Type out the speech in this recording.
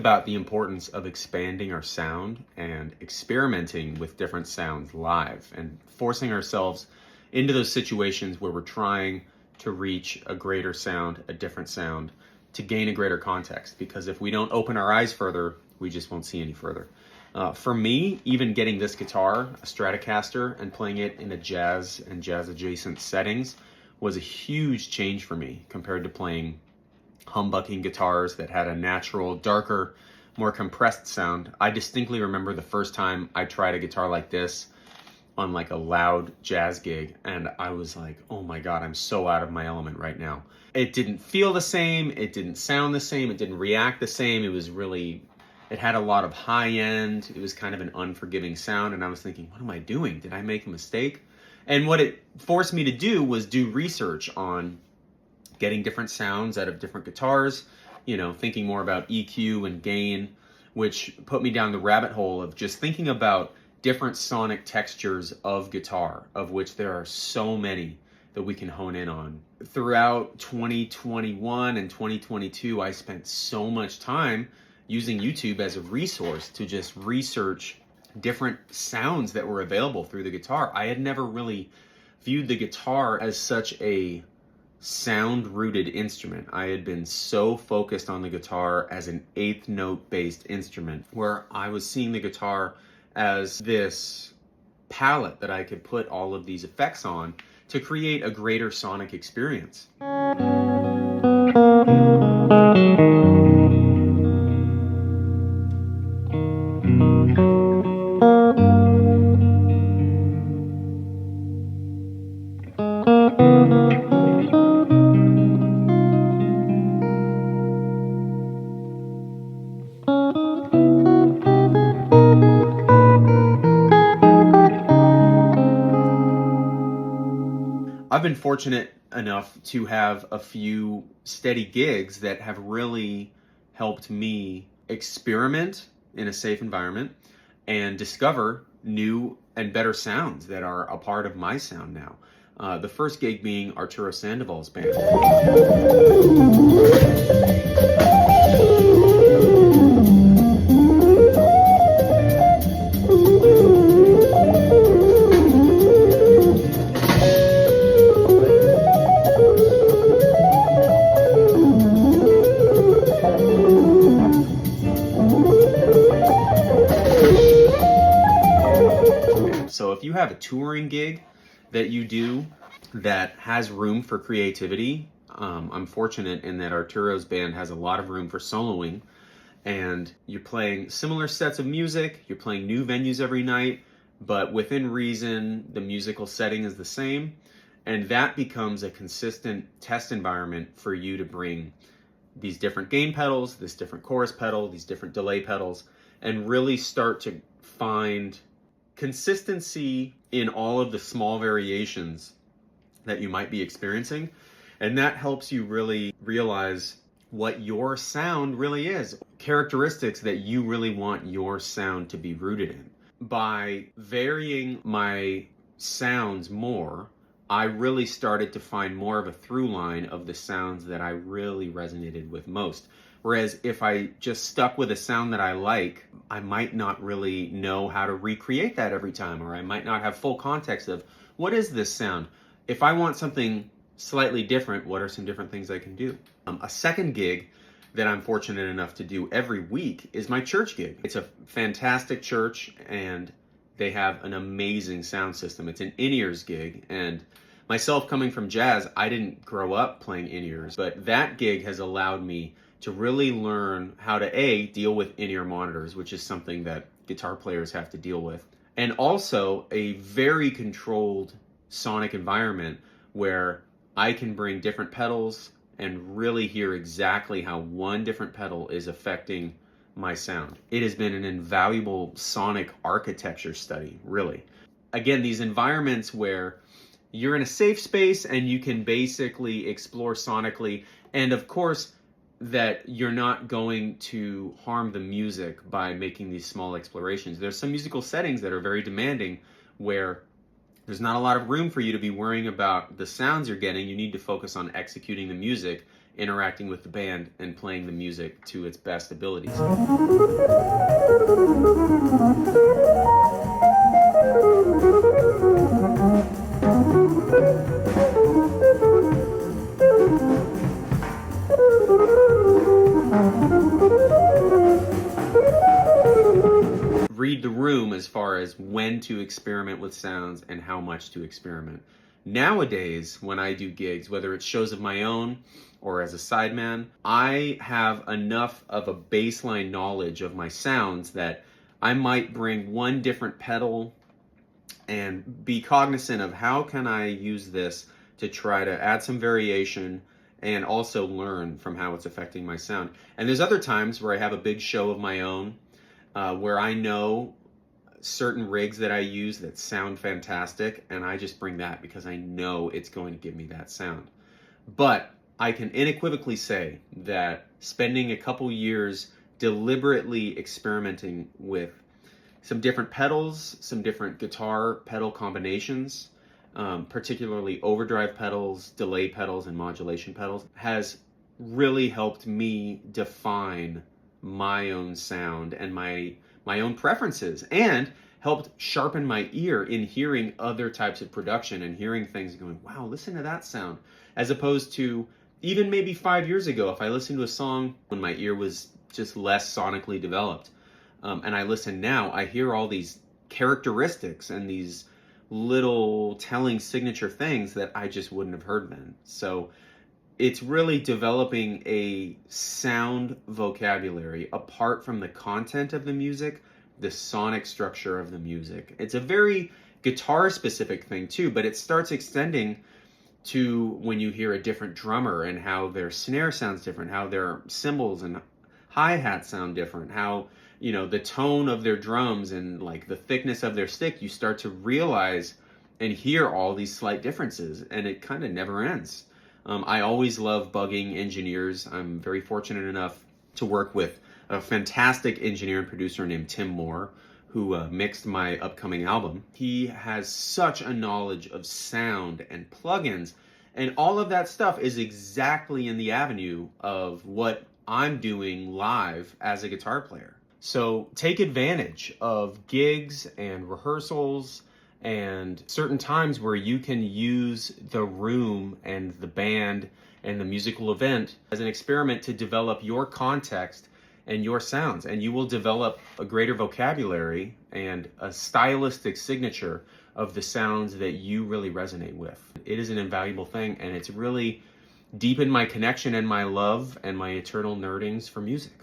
about the importance of expanding our sound and experimenting with different sounds live and forcing ourselves into those situations where we're trying to reach a greater sound, a different sound, to gain a greater context. Because if we don't open our eyes further, we just won't see any further. For me, even getting this guitar, a Stratocaster, and playing it in a jazz and jazz adjacent settings was a huge change for me compared to playing humbucking guitars that had a natural, darker, more compressed sound. I distinctly remember the first time I tried a guitar like this on like a loud jazz gig, and I was like, oh my God, I'm so out of my element right now. It didn't feel the same, it didn't sound the same, it didn't react the same. It had a lot of high end, it was kind of an unforgiving sound, and I was thinking, what am I doing? Did I make a mistake? And what it forced me to do was do research on getting different sounds out of different guitars, thinking more about EQ and gain, which put me down the rabbit hole of just thinking about different sonic textures of guitar, of which there are so many that we can hone in on. Throughout 2021 and 2022, I spent so much time using YouTube as a resource to just research different sounds that were available through the guitar. I had never really viewed the guitar as such a sound-rooted instrument. I had been so focused on the guitar as an eighth note-based instrument, where I was seeing the guitar as this palette that I could put all of these effects on to create a greater sonic experience. I've been fortunate enough to have a few steady gigs that have really helped me experiment in a safe environment and discover new and better sounds that are a part of my sound now. The first gig being Arturo Sandoval's band. So if you have a touring gig that you do that has room for creativity, I'm fortunate in that Arturo's band has a lot of room for soloing, and you're playing similar sets of music, you're playing new venues every night, but within reason, the musical setting is the same, and that becomes a consistent test environment for you to bring these different gain pedals, this different chorus pedal, these different delay pedals, and really start to find consistency in all of the small variations that you might be experiencing. And that helps you really realize what your sound really is, characteristics that you really want your sound to be rooted in. By varying my sounds more, I really started to find more of a through line of the sounds that I really resonated with most. Whereas if I just stuck with a sound that I like, I might not really know how to recreate that every time, or I might not have full context of what is this sound. If I want something slightly different, what are some different things I can do? A second gig that I'm fortunate enough to do every week is my church gig. It's a fantastic church, and they have an amazing sound system. It's an in-ears gig, and myself coming from jazz, I didn't grow up playing in-ears, but that gig has allowed me to really learn how to deal with in-ear monitors, which is something that guitar players have to deal with, and also a very controlled sonic environment where I can bring different pedals and really hear exactly how one different pedal is affecting my sound. It has been an invaluable sonic architecture study, really. Again, these environments where you're in a safe space and you can basically explore sonically, and of course, that you're not going to harm the music by making these small explorations. There's some musical settings that are very demanding where there's not a lot of room for you to be worrying about the sounds you're getting. You need to focus on executing the music interacting with the band and playing the music to its best abilities. Read the room as far as when to experiment with sounds and how much to experiment. Nowadays, when I do gigs, whether it's shows of my own or as a sideman, I have enough of a baseline knowledge of my sounds that I might bring one different pedal and be cognizant of how can I use this to try to add some variation and also learn from how it's affecting my sound. And there's other times where I have a big show of my own, where I know certain rigs that I use that sound fantastic, and I just bring that because I know it's going to give me that sound. But I can unequivocally say that spending a couple years deliberately experimenting with some different pedals, some different guitar pedal combinations, particularly overdrive pedals, delay pedals, and modulation pedals, has really helped me define my own sound and my own preferences, and helped sharpen my ear in hearing other types of production and hearing things and going, wow, listen to that sound. As opposed to even maybe 5 years ago, if I listened to a song when my ear was just less sonically developed, and I listen now, I hear all these characteristics and these little telling signature things that I just wouldn't have heard then. So it's really developing a sound vocabulary apart from the content of the music, the sonic structure of the music. It's a very guitar specific thing too, but it starts extending to when you hear a different drummer and how their snare sounds different, how their cymbals and hi-hats sound different, how, you know, the tone of their drums and like the thickness of their stick, you start to realize and hear all these slight differences, and it kind of never ends. I always love bugging engineers. I'm very fortunate enough to work with a fantastic engineer and producer named Tim Moore, who mixed my upcoming album. He has such a knowledge of sound and plugins, and all of that stuff is exactly in the avenue of what I'm doing live as a guitar player. So take advantage of gigs and rehearsals and certain times where you can use the room and the band and the musical event as an experiment to develop your context and your sounds, and you will develop a greater vocabulary and a stylistic signature of the sounds that you really resonate with. It is an invaluable thing, and it's really deepened my connection and my love and my eternal nerdings for music.